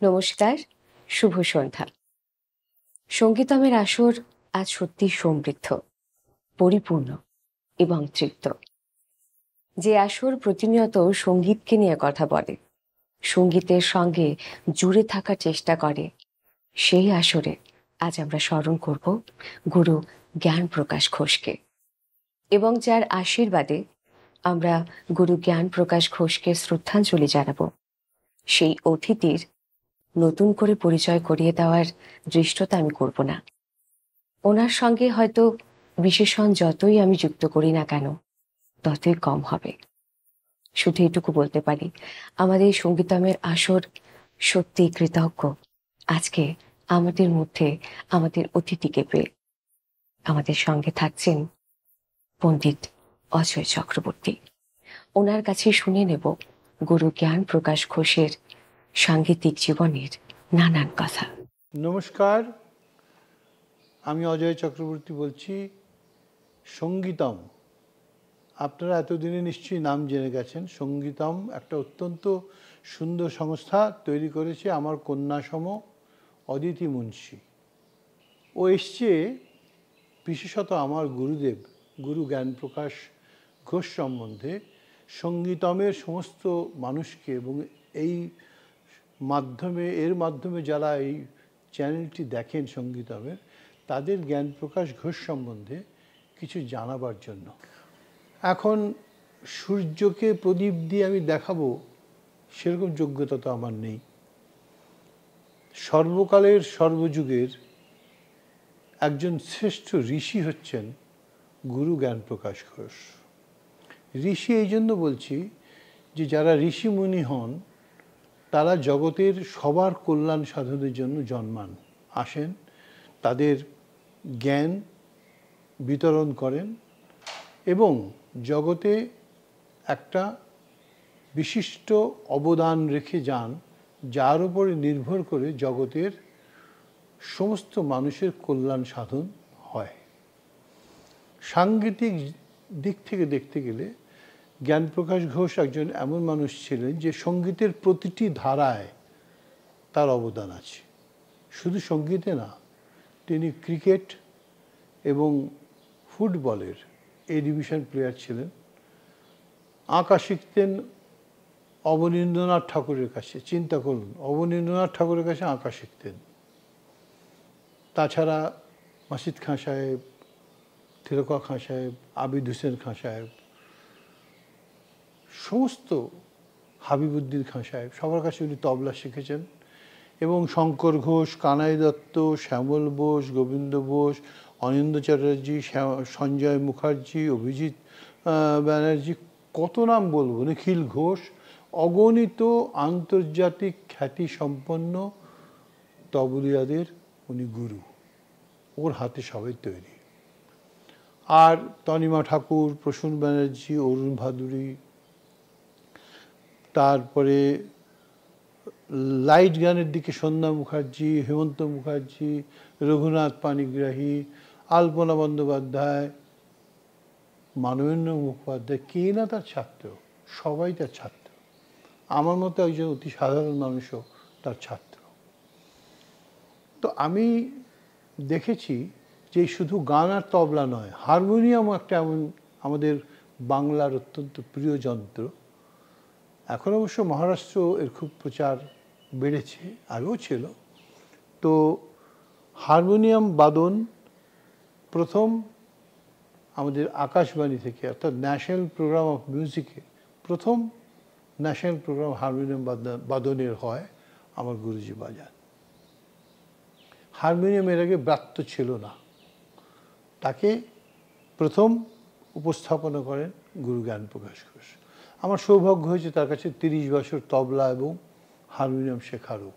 নমস্কার, শুভ সন্ধ্যা। সঙ্গীতমের আসর আজ সত্যি সমৃদ্ধ, পরিপূর্ণ এবং তৃপ্ত। যে আসর প্রতিনিয়ত সঙ্গীতকে নিয়ে কথা বলে, সঙ্গীতের সঙ্গে জুড়ে থাকার চেষ্টা করে, সেই আসরে আজ আমরা স্মরণ করব গুরু জ্ঞান প্রকাশ ঘোষকে, এবং যার আশীর্বাদে আমরা গুরু জ্ঞান প্রকাশ ঘোষকে শ্রদ্ধাঞ্জলি জানাবো। সেই অতিথির নতুন করে পরিচয় করিয়ে দেওয়ার দৃষ্টতা আমি করব না। ওনার সঙ্গে হয়তো বিশেষণ যতই আমি যুক্ত করি না কেন, ততই কম হবে। শুধু এটুকু বলতে পারি, আমাদের সঙ্গীতমের আসর সত্যি কৃতজ্ঞ আজকে আমাদের মধ্যে আমাদের অতিথিকে পেয়ে। আমাদের সঙ্গে থাকছেন পণ্ডিত অজয় চক্রবর্তী। ওনার কাছে শুনে নেব গুরু জ্ঞান প্রকাশ ঘোষের সাংগীতিক জীবনের নানান কথা। নমস্কার, আমি অজয় চক্রবর্তী বলছি। সঙ্গীতম, আপনারা এতদিনে নিশ্চয়ই নাম জেনে গেছেন। সঙ্গীতম একটা অত্যন্ত সুন্দর সংস্থা তৈরি করেছে আমার কন্যাসম অদিতি মুন্সি। ও এসছে বিশেষত আমার গুরুদেব গুরু জ্ঞানপ্রকাশ ঘোষ সম্বন্ধে সঙ্গীতমের সমস্ত মানুষকে, এবং এর মাধ্যমে যারা এই চ্যানেলটি দেখেন সঙ্গীতমের, তাদের জ্ঞানপ্রকাশ ঘোষ সম্বন্ধে কিছু জানাবার জন্য। এখন সূর্যকে প্রদীপ দিয়ে আমি দেখাবো সেরকম যোগ্যতা তো আমার নেই। সর্বকালের সর্বযুগের একজন শ্রেষ্ঠ ঋষি হচ্ছেন গুরু জ্ঞানপ্রকাশ ঘোষ। ঋষি এই জন্য বলছি যে যারা ঋষিমুনি হন তারা জগতের সবার কল্যাণ সাধনের জন্য জন্মান, আসেন, তাদের জ্ঞান বিতরণ করেন এবং জগতে একটা বিশিষ্ট অবদান রেখে যান, যার উপরে নির্ভর করে জগতের সমস্ত মানুষের কল্যাণ সাধন হয়। সাংগীতিক দিক থেকে দেখতে গেলে জ্ঞানপ্রকাশ ঘোষ একজন এমন মানুষ ছিলেন যে সঙ্গীতের প্রতিটি ধারায় তার অবদান আছে। শুধু সঙ্গীতে না, তিনি ক্রিকেট এবং ফুটবলের এ ডিভিশন প্লেয়ার ছিলেন। আঁকা শিখতেন অবনীন্দ্রনাথ ঠাকুরের কাছে। চিন্তা করুন, অবনীন্দ্রনাথ ঠাকুরের কাছে আঁকা শিখতেন। তাছাড়া মাসিদ খাঁ সাহেব, তিলকা খাঁ সাহেব, আবিদ হোসেন খাঁ সাহেব, সমস্ত হাবিবুদ্দিন খাঁ সাহেব, সবার কাছে উনি তবলা শিখেছেন। এবং শঙ্কর ঘোষ, কানাই দত্ত, শ্যামল বোস, গোবিন্দ বোস, অনিন্দ্য চ্যাটার্জি, সঞ্জয় মুখার্জি, অভিজিৎ ব্যানার্জি, কত নাম বলবো, নিখিল ঘোষ, অগণিত আন্তর্জাতিক খ্যাতি সম্পন্ন তবলিয়াদের উনি গুরু। ওর হাতে সবাই তৈরি। আর তনিমা ঠাকুর, প্রসূন ব্যানার্জি, অরুণ ভাদুরী, তারপরে লাইট গানের দিকে সন্ধ্যা মুখার্জি, হেমন্ত মুখার্জি, রঘুনাথ পানিগ্রাহী, আলপনা বন্দ্যোপাধ্যায়, মানবেন্দ্র মুখোপাধ্যায়, কে না তার ছাত্র? সবাই তার ছাত্র। আমার মতো একজন অতি সাধারণ মানুষও তার ছাত্র। তো আমি দেখেছি যে শুধু গান আর তবলা নয়, হারমোনিয়ামও একটা এমন আমাদের বাংলার অত্যন্ত প্রিয় যন্ত্র। এখন অবশ্য মহারাষ্ট্র এর খুব প্রচার বেড়েছে, আগেও ছিল। তো হারমোনিয়াম বাদন প্রথম আমাদের আকাশবাণী থেকে, অর্থাৎ ন্যাশনাল প্রোগ্রাম অফ মিউজিকে প্রথম ন্যাশনাল প্রোগ্রাম হারমোনিয়াম বাদনের হয় আমার গুরুজি বাজান। হারমোনিয়াম এর আগে ব্রাত্য ছিল না, তাকে প্রথম উপস্থাপনা করেন গুরু জ্ঞানপ্রকাশ ঘোষ। আমার সৌভাগ্য হয়েছে তার কাছে 30 বছর তবলা এবং হারমোনিয়াম শেখারও।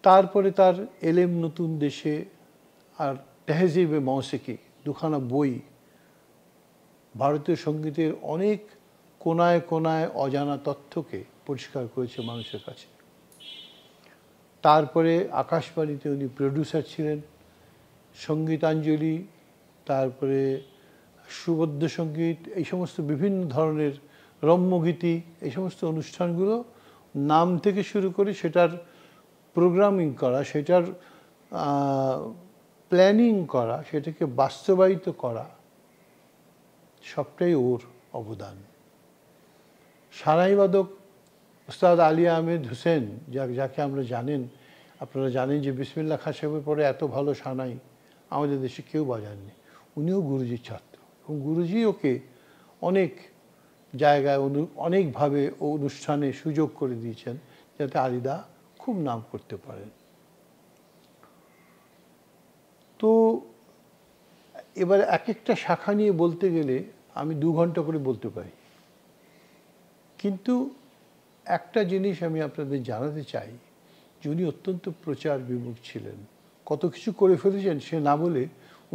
তারপরে তার এলেম নতুন দেশে আর তেহজিবে মৌসিকি, দুখানা বই ভারতীয় সঙ্গীতের অনেক কোনায় কোনায় অজানা তথ্যকে পরিষ্কার করেছে মানুষের কাছে। তারপরে আকাশবাণীতে উনি প্রডিউসার ছিলেন। সঙ্গীতাঞ্জলি, তারপরে সুবদ্ধ সঙ্গীত, এই সমস্ত বিভিন্ন ধরনের রম্যগীতি, এই সমস্ত অনুষ্ঠানগুলো নাম থেকে শুরু করে সেটার প্রোগ্রামিং করা, সেটার প্ল্যানিং করা, সেটাকে বাস্তবায়িত করা, সবটাই ওর অবদান। সানাইবাদক উস্তাদ আলী আহমেদ হোসেন, যাকে আমরা জানেন, আপনারা জানেন যে বিসমিল্লাহ খান সাহেবের পরে এত ভালো সানাই আমাদের দেশে কেউ বাজাননি। উনিও গুরুজির ছাত্র এবং গুরুজি ওকে অনেক জায়গায় অনেকভাবে অনুষ্ঠানে সুযোগ করে দিয়েছেন যাতে আলিদা খুব নাম করতে পারেন। তো এবার এক একটা শাখা নিয়ে বলতে গেলে আমি 2 ঘন্টা করে বলতে পারি, কিন্তু একটা জিনিস আমি আপনাদের জানাতে চাই যে উনি অত্যন্ত প্রচার বিমুখ ছিলেন। কত কিছু করে ফেলেছেন সে না বলে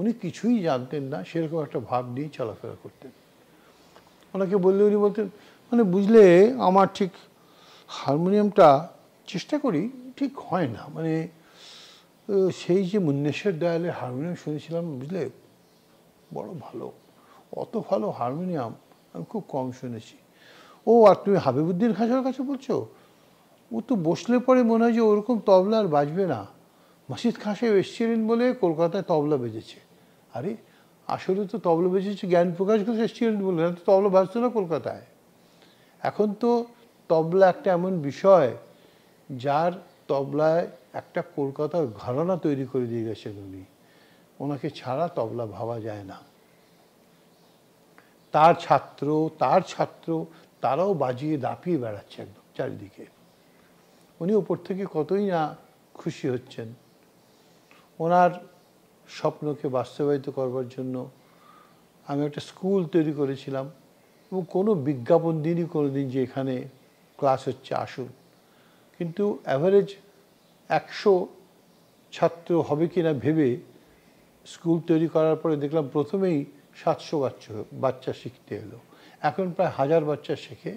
উনি কিছুই জানতেন না, সেরকম একটা ভাব নিয়ে চলাফেরা করতেন। ওনাকে বললে উনি বলতেন, মানে বুঝলে আমার ঠিক হারমোনিয়ামটা চেষ্টা করি ঠিক হয় না, মানে সেই যে মুন্নেশ্বর দয়ালের হারমোনিয়াম শুনেছিলাম বুঝলে বড় ভালো, অত ভালো হারমোনিয়াম আমি খুব কম শুনেছি। ও আর তুমি হাবিবুদ্দিন খানের কাছে বলছো? ও তো বসলে পরে মনে হয় যে ওরকম তবলা আর বাজবে না। মসজিদ খান সাহেব এসেছিলেন বলে কলকাতায় তবলা বেজেছে। আরে আসলে তো তবলা বেজেছে জ্ঞান প্রকাশ ঘোষ এসেছিলেন বলে, তো তবলা বাজতো না কলকাতায়। এখন তো তবলা একটা এমন বিষয় যার তবলায় একটা কলকাতার ঘরানা তৈরি করে দিয়ে গেছেন উনি। ওনাকে ছাড়া তবলা ভাবা যায় না। তার ছাত্র তারাও বাজিয়ে দাপিয়ে বেড়াচ্ছে একদম চারিদিকে। উনি ওপর থেকে কতই না খুশি হচ্ছেন। ওনার স্বপ্নকে বাস্তবায়িত করবার জন্য আমি একটা স্কুল তৈরি করেছিলাম এবং কোনো বিজ্ঞাপন দিনই কোনো দিন যে এখানে ক্লাস হচ্ছে আসুন, কিন্তু অ্যাভারেজ 100 ছাত্র হবে কিনা ভেবে স্কুল তৈরি করার পরে দেখলাম প্রথমেই 700 বাচ্চা শিখতে এলো। এখন প্রায় 1000 বাচ্চা শেখে।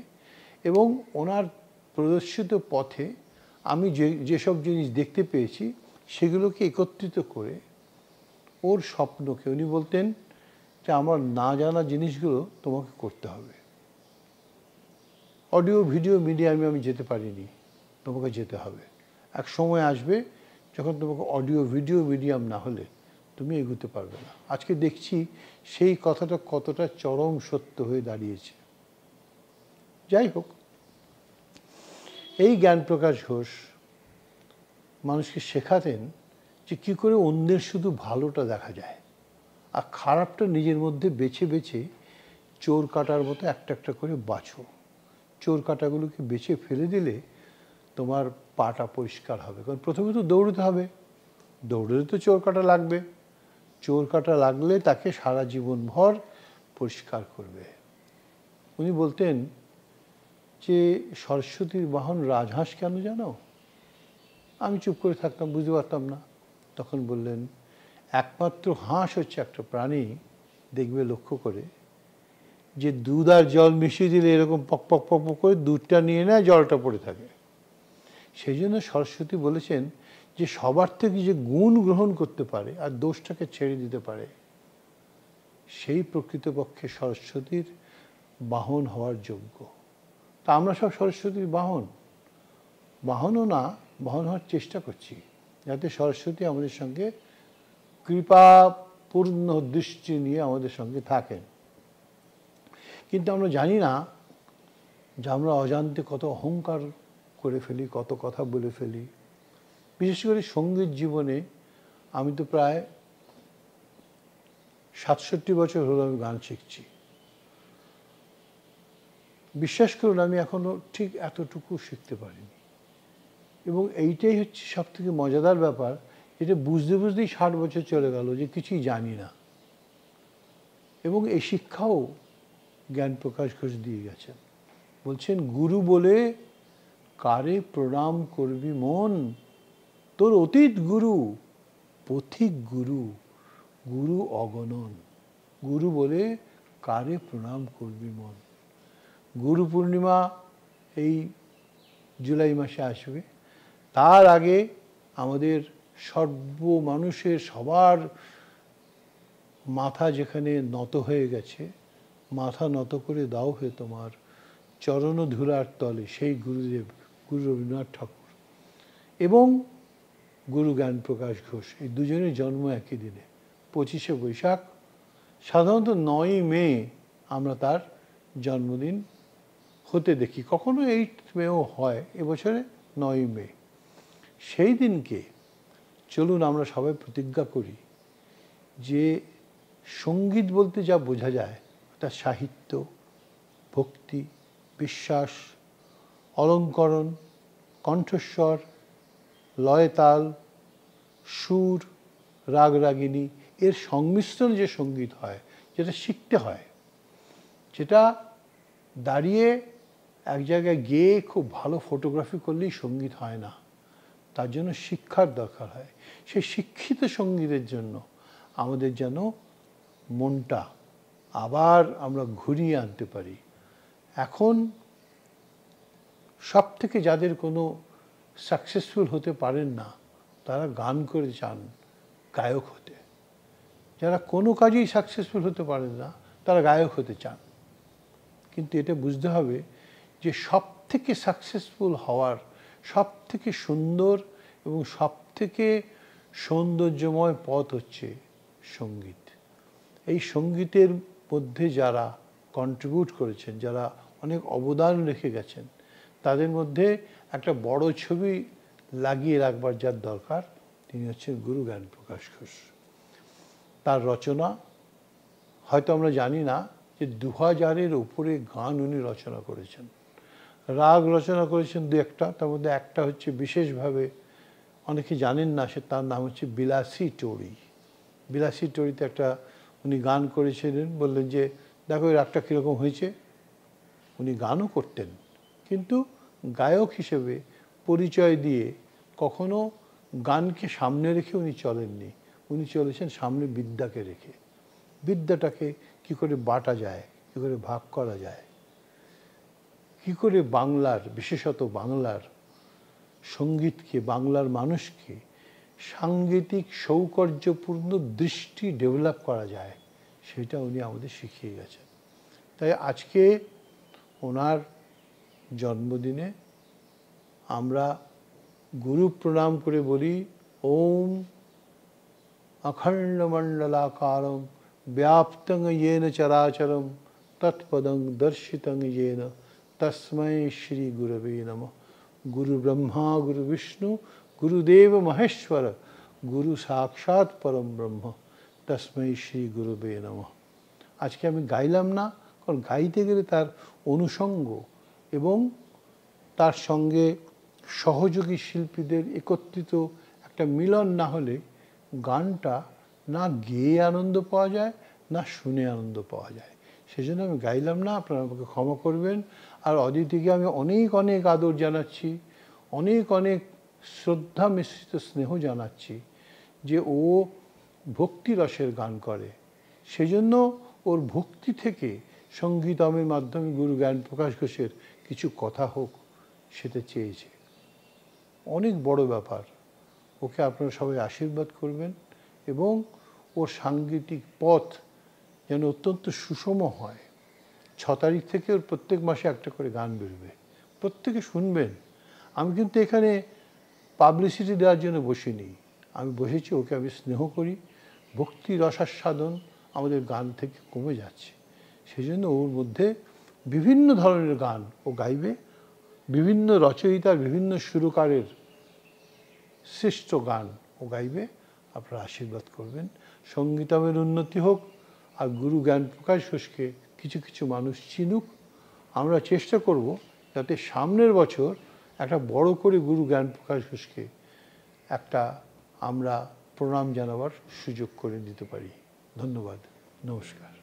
এবং ওনার প্রদর্শিত পথে আমি যেসব জিনিস দেখতে পেয়েছি সেগুলোকে একত্রিত করে ওর স্বপ্নকে, উনি বলতেন যে আমার না জানা জিনিসগুলো তোমাকে করতে হবে। অডিও ভিডিও মিডিয়ামে আমি যেতে পারিনি, তোমাকে যেতে হবে। এক সময় আসবে যখন তোমাকে অডিও ভিডিও মিডিয়াম না হলে তুমি এগোতে পারবে না। আজকে দেখছি সেই কথাটা কতটা চরম সত্য হয়ে দাঁড়িয়েছে। যাই হোক, এই জ্ঞানপ্রকাশ ঘোষ মানুষকে শেখাতেন যে কী করে অন্যের শুধু ভালোটা দেখা যায় আর খারাপটা নিজের মধ্যে বেছে বেছে চোর কাটার মতো একটা একটা করে বাছো। চোর কাটাগুলোকে বেছে ফেলে দিলে তোমার পাটা পরিষ্কার হবে। কারণ প্রথমে তো দৌড়তে হবে, দৌড়লে তো চোর কাটা লাগবে, চোর কাটা লাগলে তাকে সারা জীবন ভর পরিষ্কার করবে। উনি বলতেন যে সরস্বতীর বাহন রাজহাঁস কেন জানো? আমি চুপ করে থাকতাম, বুঝতে পারতাম না। তখন বললেন, একমাত্র হাঁস হচ্ছে একটা প্রাণী, দেখবে লক্ষ্য করে, যে দুধ আর জল মিশিয়ে দিলে এরকম পক পক পক পক করে দুধটা নিয়ে নেয়, জলটা পড়ে থাকে। সেই জন্য সরস্বতী বলেছেন যে সবার থেকে যে গুণ গ্রহণ করতে পারে আর দোষটাকে ছেড়ে দিতে পারে, সেই প্রকৃতপক্ষে সরস্বতীর বাহন হওয়ার যোগ্য। তা আমরা সব সরস্বতীর বাহনও না, বাহন হওয়ার চেষ্টা করছি যাতে সরস্বতী আমাদের সঙ্গে কৃপাপূর্ণ দৃষ্টি নিয়ে আমাদের সঙ্গে থাকেন। কিন্তু আমরা জানি না যে আমরা অজান্তে কত অহংকার করে ফেলি, কত কথা বলে ফেলি। বিশেষ করে সঙ্গীত জীবনে আমি তো প্রায় 67 বছর হলো আমি গান শিখছি। বিশ্বাস করুন আমি এখনো ঠিক এতটুকু শিখতে পারিনি। এবং এইটাই হচ্ছে সব থেকে মজাদার ব্যাপার, যেটা বুঝতে বুঝতেই 60 বছর চলে গেল যে কিছুই জানি না। এবং এই শিক্ষাও জ্ঞানপ্রকাশ ঘোষ দিয়ে গেছেন। বলছেন, গুরু বলে কারে প্রণাম করবি মন, তোর অতীত গুরু পথিক গুরু, গুরু অগণন। গুরু বলে কারে প্রণাম করবি মন। গুরু পূর্ণিমা এই জুলাই মাসে আসবে। তার আগে আমাদের মানুষের সবার মাথা যেখানে নত হয়ে গেছে, মাথা নত করে দাও হে তোমার চরণ ধুলার তলে সেই গুরুদেব গুরু রবীন্দ্রনাথ ঠাকুর এবং গুরু জ্ঞানপ্রকাশ ঘোষ, এই দুজনের জন্ম একই দিনে 25শে বৈশাখ। সাধারণত 9ই মে আমরা তার জন্মদিন হতে দেখি, কখনো 8 মেও হয়, এবছরে 9ই মে। সেই দিনকে চলুন আমরা সবাই প্রতিজ্ঞা করি যে সঙ্গীত বলতে যা বোঝা যায় অর্থাৎ সাহিত্য, ভক্তি, বিশ্বাস, অলঙ্করণ, কণ্ঠস্বর, লয়তাল, সুর, রাগ রাগিনী, এর সংমিশ্রণ যে সঙ্গীত হয়, যেটা শিখতে হয়, যেটা দাঁড়িয়ে এক জায়গায় গিয়ে খুব ভালো ফটোগ্রাফি করলেই সঙ্গীত হয় না, তার জন্য শিক্ষার দরকার হয়। সেই শিক্ষিত সঙ্গীতের জন্য আমাদের যেন মনটা আবার আমরা ঘুরিয়ে আনতে পারি। এখন সব থেকে যাদের কোনো সাকসেসফুল হতে পারেন না, তারা গান করে চান গায়ক হতে। যারা কোনো কাজেই সাকসেসফুল হতে পারেন না, তারা গায়ক হতে চান। কিন্তু এটা বুঝতে হবে যে সব থেকে সাকসেসফুল হওয়ার সব থেকে সুন্দর এবং সব থেকে সৌন্দর্যময় পথ হচ্ছে সঙ্গীত। এই সঙ্গীতের মধ্যে যারা কন্ট্রিবিউট করেছেন, যারা অনেক অবদান রেখে গেছেন, তাদের মধ্যে একটা বড় ছবি লাগিয়ে রাখবার যার দরকার, তিনি হচ্ছেন গুরু জ্ঞানপ্রকাশ ঘোষ। তার রচনা হয়তো আমরা জানি না যে 2000-এর উপরে গান উনি রচনা করেছেন। রাগ রচনা করেছেন 2-একটা, তার মধ্যে একটা হচ্ছে বিশেষভাবে অনেকে জানেন না, সে তার নাম হচ্ছে বিলাসী টোড়ি। বিলাসী টোড়িতে একটা উনি গান করেছিলেন, বললেন যে দেখো এই রাগটা কীরকম হয়েছে। উনি গানও করতেন, কিন্তু গায়ক হিসেবে পরিচয় দিয়ে কখনো গানকে সামনে রেখে উনি চলেননি। উনি চলেছেন সামনে বিদ্যাকে রেখে। বিদ্যাটাকে কি করে বাটা যায়, কি করে ভাগ করা যায়, কি করে বাংলার, বিশেষত বাংলার সঙ্গীতকে, বাংলার মানুষকে সাংগীতিক সৌকর্যপূর্ণ দৃষ্টি ডেভেলপ করা যায়, সেটা উনি আমাদের শিখিয়ে গেছেন। তাই আজকে ওনার জন্মদিনে আমরা গুরু প্রণাম করে বলি, ওম অখণ্ডমণ্ডলাকারম ব্যাপ্তং येन চরাচরম তৎপদং দর্শিতং येन তস্मै শ্রী গুরবে নমঃ। গুরু ব্রহ্মা গুরু বিষ্ণু গুরুদেব মহেশ্বর গুরু সাক্ষাৎ পরম ব্রহ্ম তস্मै শ্রী গুরবে নমঃ। আজকে আমি গাইলাম না, কারণ গাইতে গেলে তার অনুষঙ্গ এবং তার সঙ্গে সহযোগী শিল্পীদের একত্রিত একটা মিলন না হলে গানটা না গেয়ে আনন্দ পাওয়া যায়, না শুনে আনন্দ পাওয়া যায়। সেজন্য আমি গাইলাম না, আপনারা আমাকে ক্ষমা করবেন। আর অদিতিকে আমি অনেক অনেক আদর জানাচ্ছি, অনেক অনেক শ্রদ্ধা মিশ্রিত স্নেহ জানাচ্ছি যে ও ভক্তি রসের গান করে, সেজন্য ওর ভক্তি থেকে সঙ্গীতমের মাধ্যমে গুরু জ্ঞানপ্রকাশ ঘোষের কিছু কথা হোক, সেটা চেয়েছে। অনেক বড় ব্যাপার। ওকে আপনারা সবাই আশীর্বাদ করবেন এবং ওর সাংগীতিক পথ যেন অত্যন্ত সুষম হয়। 6 তারিখ থেকে ওর প্রত্যেক মাসে একটা করে গান বেরোবে, প্রত্যেকে শুনবেন। আমি কিন্তু এখানে পাবলিসিটি দেওয়ার জন্য বসিনি, আমি বসেছি ওকে আমি স্নেহ করি। ভক্তি রসাস্বাদন আমাদের গান থেকে কমে যাচ্ছে, সেই জন্য ওর মধ্যে বিভিন্ন ধরনের গান ও গাইবে, বিভিন্ন রচয়িতার বিভিন্ন সুরকারের শ্রেষ্ঠ গান ও গাইবে। আপনারা আশীর্বাদ করবেন, সঙ্গীতমের উন্নতি হোক, আর গুরু জ্ঞানপ্রকাশ ঘোষকে কিছু কিছু মানুষ চিনুক। আমরা চেষ্টা করব যাতে সামনের বছর একটা বড় করে গুরু জ্ঞানপ্রকাশ ঘোষকে একটা আমরা প্রণাম জানাবার সুযোগ করে দিতে পারি। ধন্যবাদ, নমস্কার।